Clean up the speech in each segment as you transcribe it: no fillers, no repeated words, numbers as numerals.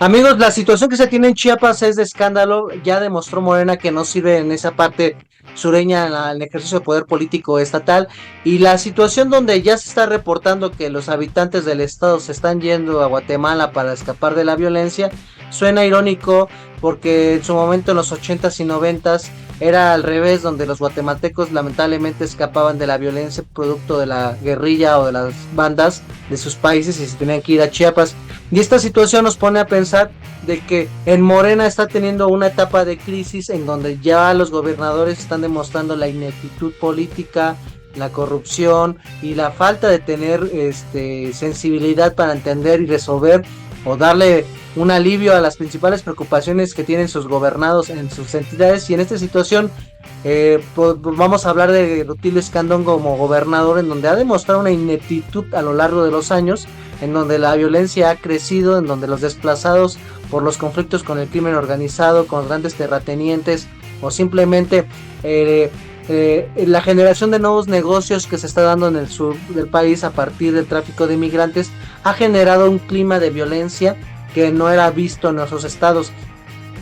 Amigos, la situación que se tiene en Chiapas es de escándalo. Ya demostró Morena que no sirve en esa parte sureña en el ejercicio de poder político estatal. Y la situación donde ya se está reportando que los habitantes del estado se están yendo a Guatemala para escapar de la violencia, suena irónico porque en su momento en los 80s y 90s era al revés, donde los guatemaltecos lamentablemente escapaban de la violencia producto de la guerrilla o de las bandas de sus países y se tenían que ir a Chiapas. Y esta situación nos pone a pensar de que en Morena está teniendo una etapa de crisis en donde ya los gobernadores están demostrando la ineptitud política, la corrupción y la falta de tener sensibilidad para entender y resolver o darle un alivio a las principales preocupaciones que tienen sus gobernados en sus entidades. Y en esta situación pues vamos a hablar de Rutilio Escandón como gobernador, en donde ha demostrado una ineptitud a lo largo de los años, en donde la violencia ha crecido, en donde los desplazados por los conflictos con el crimen organizado, con grandes terratenientes o simplemente la generación de nuevos negocios que se está dando en el sur del país a partir del tráfico de inmigrantes ha generado un clima de violencia que no era visto en nuestros estados.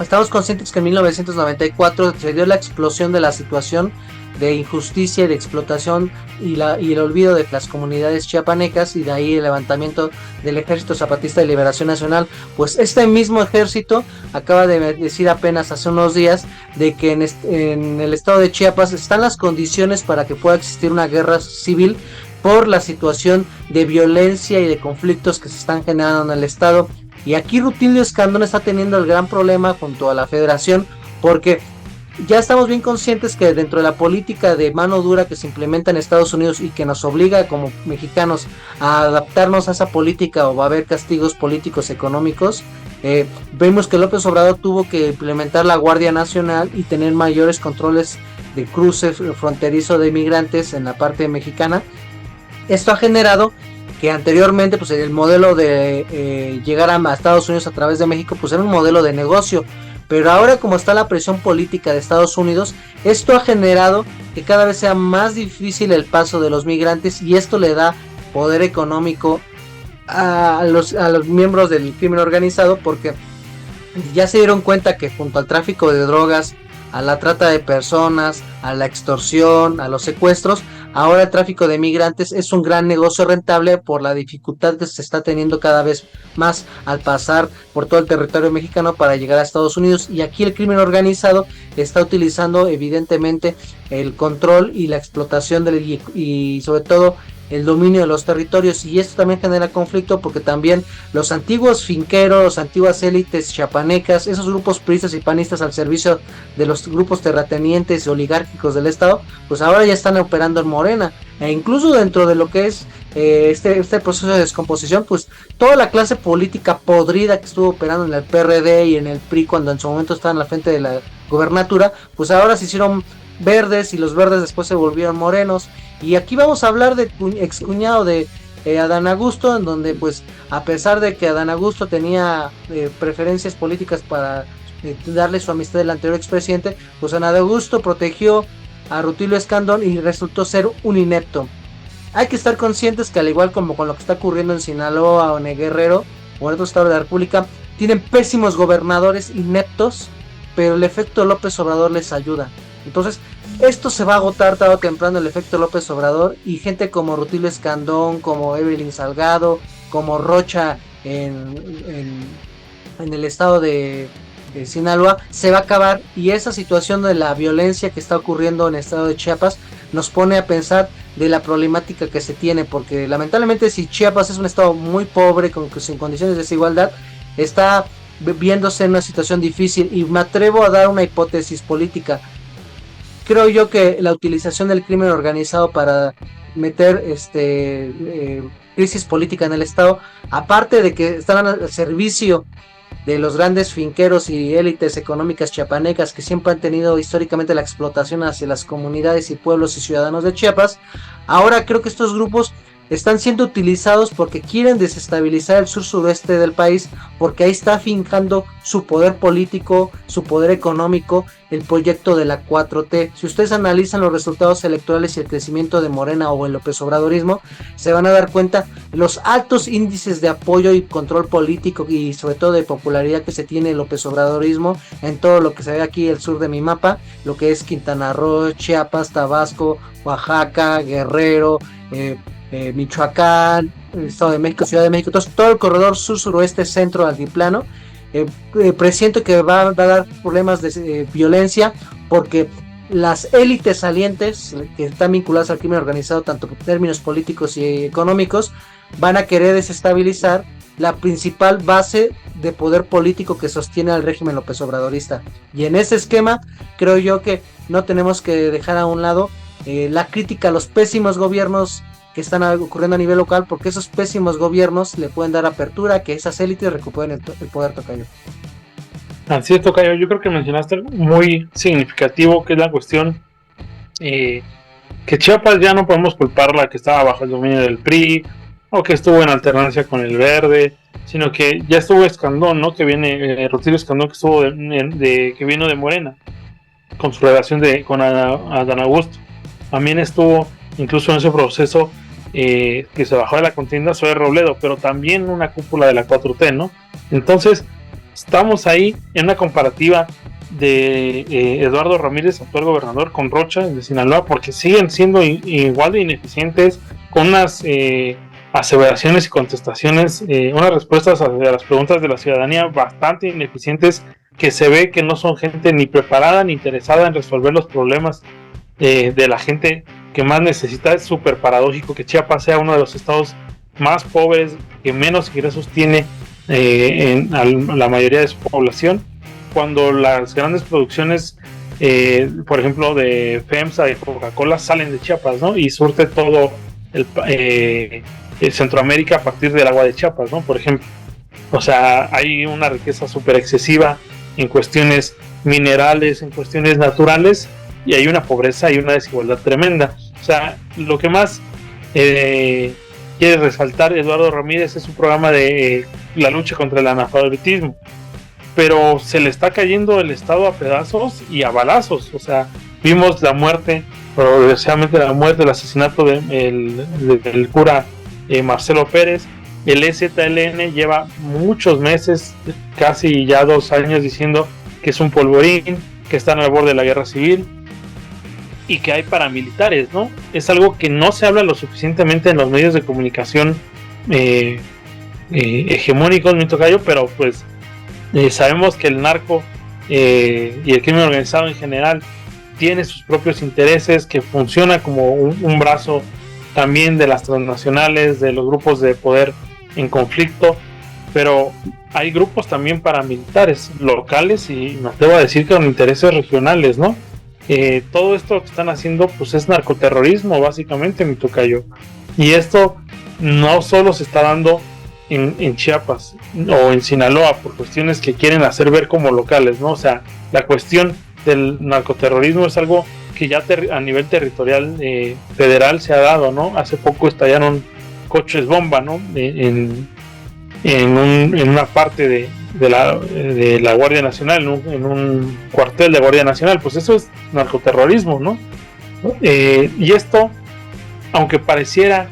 Estamos conscientes que en 1994 se dio la explosión de la situación de injusticia y de explotación y el olvido de las comunidades chiapanecas, y de ahí el levantamiento del Ejército Zapatista de Liberación Nacional. Pues este mismo ejército acaba de decir apenas hace unos días de que en el estado de Chiapas están las condiciones para que pueda existir una guerra civil por la situación de violencia y de conflictos que se están generando en el estado. Y aquí Rutilio Escandón está teniendo el gran problema junto a la federación, porque ya estamos bien conscientes que dentro de la política de mano dura que se implementa en Estados Unidos y que nos obliga como mexicanos a adaptarnos a esa política, o va a haber castigos políticos económicos, vemos que López Obrador tuvo que implementar la Guardia Nacional y tener mayores controles de cruce fronterizo de inmigrantes en la parte mexicana. Esto ha generado que anteriormente pues el modelo de llegar a Estados Unidos a través de México pues era un modelo de negocio, pero ahora como está la presión política de Estados Unidos, esto ha generado que cada vez sea más difícil el paso de los migrantes, y esto le da poder económico a los miembros del crimen organizado, porque ya se dieron cuenta que junto al tráfico de drogas, a la trata de personas, a la extorsión, a los secuestros, ahora el tráfico de migrantes es un gran negocio rentable por la dificultad que se está teniendo cada vez más al pasar por todo el territorio mexicano para llegar a Estados Unidos. Y aquí el crimen organizado está utilizando evidentemente el control y la explotación y sobre todo el dominio de los territorios, y esto también genera conflicto porque también los antiguos finqueros, antiguas élites chiapanecas, esos grupos priistas y panistas al servicio de los grupos terratenientes y oligárquicos del estado, pues ahora ya están operando en Morena, e incluso dentro de lo que es este proceso de descomposición, pues toda la clase política podrida que estuvo operando en el PRD y en el PRI cuando en su momento estaban en la frente de la gobernatura, pues ahora se hicieron verdes, y los verdes después se volvieron morenos. Y aquí vamos a hablar de excuñado de Adán Augusto, en donde pues a pesar de que Adán Augusto tenía preferencias políticas para darle su amistad al anterior expresidente, pues Adán Augusto protegió a Rutilio Escandón y resultó ser un inepto. Hay que estar conscientes que al igual como con lo que está ocurriendo en Sinaloa o en el Guerrero o en otros estados de la República, tienen pésimos gobernadores ineptos, pero el efecto López Obrador les ayuda. Entonces, esto se va a agotar tarde o temprano, el efecto López Obrador, y gente como Rutilio Escandón, como Evelyn Salgado, como Rocha en el estado de Sinaloa, se va a acabar. Y esa situación de la violencia que está ocurriendo en el estado de Chiapas nos pone a pensar de la problemática que se tiene, porque lamentablemente si Chiapas es un estado muy pobre, sin condiciones de desigualdad, está viéndose en una situación difícil. Y me atrevo a dar una hipótesis política. Creo yo que la utilización del crimen organizado para meter crisis política en el estado, aparte de que están al servicio de los grandes finqueros y élites económicas chiapanecas que siempre han tenido históricamente la explotación hacia las comunidades y pueblos y ciudadanos de Chiapas, ahora creo que estos grupos están siendo utilizados porque quieren desestabilizar el sur suroeste del país, porque ahí está fincando su poder político, su poder económico, el proyecto de la 4T. Si ustedes analizan los resultados electorales y el crecimiento de Morena o el López Obradorismo, se van a dar cuenta los altos índices de apoyo y control político y sobre todo de popularidad que se tiene el López Obradorismo en todo lo que se ve aquí el sur de mi mapa, lo que es Quintana Roo, Chiapas, Tabasco, Oaxaca, Guerrero, Michoacán, Estado de México, Ciudad de México, todo el corredor sur, suroeste, centro, altiplano. Presiento que va a dar problemas de violencia porque las élites salientes que están vinculadas al crimen organizado, tanto por términos políticos y económicos, van a querer desestabilizar la principal base de poder político que sostiene al régimen López Obradorista. Y en ese esquema creo yo que no tenemos que dejar a un lado la crítica a los pésimos gobiernos que están ocurriendo a nivel local, porque esos pésimos gobiernos le pueden dar apertura a que esas élites recuperen el poder, tocayo. Así es, tocayo. Yo creo que mencionaste algo muy significativo, que es la cuestión que Chiapas ya no podemos culparla que estaba bajo el dominio del PRI o que estuvo en alternancia con el Verde, sino que ya estuvo Escandón, ¿no? Que viene Rutilio Escandón, que estuvo que vino de Morena con su relación con Adán Augusto. También estuvo incluso en ese proceso que se bajó de la contienda Zoe Robledo, pero también una cúpula de la 4T, ¿no? Entonces estamos ahí en una comparativa de Eduardo Ramírez, actual gobernador, con Rocha de Sinaloa, porque siguen siendo igual de ineficientes, con unas aseveraciones y contestaciones, unas respuestas a las preguntas de la ciudadanía bastante ineficientes, que se ve que no son gente ni preparada ni interesada en resolver los problemas de la gente que más necesita. Es súper paradójico que Chiapas sea uno de los estados más pobres, que menos ingresos tiene en la mayoría de su población, cuando las grandes producciones, por ejemplo, de FEMSA y Coca-Cola salen de Chiapas, ¿no? Y surte todo el Centroamérica a partir del agua de Chiapas, ¿no? Por ejemplo. O sea, hay una riqueza súper excesiva en cuestiones minerales, en cuestiones naturales, y hay una pobreza y una desigualdad tremenda. O sea, lo que más quiere resaltar Eduardo Ramírez es un programa de la lucha contra el analfabetismo, pero se le está cayendo el Estado a pedazos y a balazos. O sea, vimos la muerte, pero desgraciadamente la muerte, el asesinato del cura Marcelo Pérez. El EZLN lleva muchos meses, casi ya 2 años, diciendo que es un polvorín, que están al borde de la guerra civil y que hay paramilitares, ¿no? Es algo que no se habla lo suficientemente en los medios de comunicación hegemónicos, mi tocayo, pero pues sabemos que el narco y el crimen organizado en general tiene sus propios intereses, que funciona como un brazo también de las transnacionales, de los grupos de poder en conflicto, pero hay grupos también paramilitares locales y me atrevo a decir que con intereses regionales, ¿no? Todo esto que están haciendo pues es narcoterrorismo básicamente, mi tocayo, y esto no solo se está dando en Chiapas o en Sinaloa por cuestiones que quieren hacer ver como locales, ¿no? O sea, la cuestión del narcoterrorismo es algo que ya a nivel territorial federal se ha dado, ¿no? Hace poco estallaron coches bomba, ¿no? En una parte de la Guardia Nacional, en un cuartel de Guardia Nacional. Pues eso es narcoterrorismo, ¿no? Y esto, aunque pareciera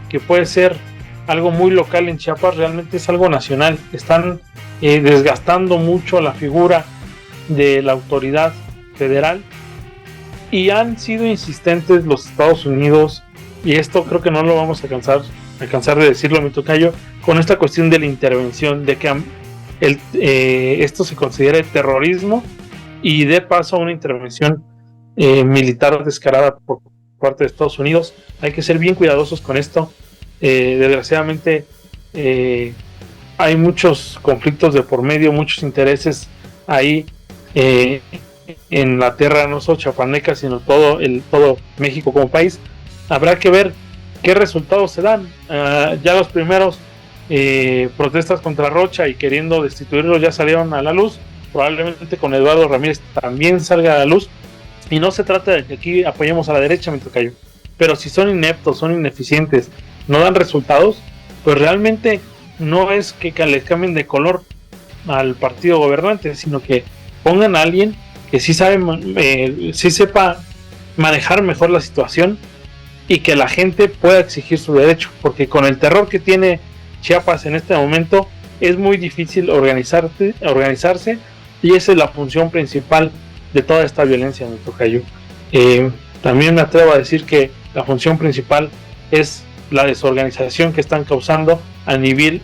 que puede ser algo muy local en Chiapas, realmente es algo nacional. Están desgastando mucho la figura de la autoridad federal y han sido insistentes los Estados Unidos, y esto creo que no lo vamos a alcanzar de decirlo, mi tocayo, con esta cuestión de la intervención, de que esto se considere terrorismo y dé paso a una intervención militar descarada por parte de Estados Unidos. Hay que ser bien cuidadosos con esto. Desgraciadamente hay muchos conflictos de por medio, muchos intereses ahí en la tierra no solo chiapaneca, sino todo México como país. Habrá que ver qué resultados se dan. Ya los primeros protestas contra Rocha y queriendo destituirlo ya salieron a la luz. Probablemente con Eduardo Ramírez también salga a la luz. Y no se trata de que aquí apoyemos a la derecha, mi tocayo, pero si son ineptos, son ineficientes no dan resultados, pues realmente no es que les cambien de color al partido gobernante, sino que pongan a alguien que sí sí sepa manejar mejor la situación y que la gente pueda exigir su derecho, porque con el terror que tiene Chiapas en este momento es muy difícil organizarse, y esa es la función principal de toda esta violencia, mi tocayo. También me atrevo a decir que la función principal es la desorganización que están causando a nivel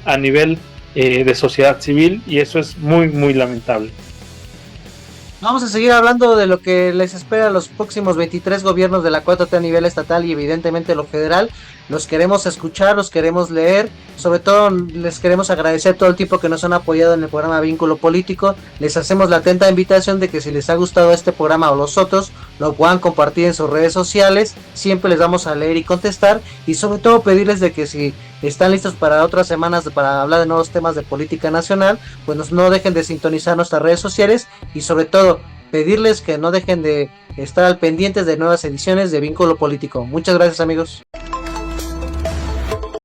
de sociedad civil, y eso es muy, muy lamentable. Vamos a seguir hablando de lo que les espera a los próximos 23 gobiernos de la 4T a nivel estatal y evidentemente lo federal. Los queremos escuchar, los queremos leer, sobre todo les queremos agradecer todo el tiempo que nos han apoyado en el programa Vínculo Político. Les hacemos la atenta invitación de que si les ha gustado este programa o los otros, lo puedan compartir en sus redes sociales. Siempre les vamos a leer y contestar, y sobre todo pedirles de que si están listos para otras semanas para hablar de nuevos temas de política nacional, pues no dejen de sintonizar nuestras redes sociales, y sobre todo pedirles que no dejen de estar al pendientes de nuevas ediciones de Vínculo Político. Muchas gracias, amigos.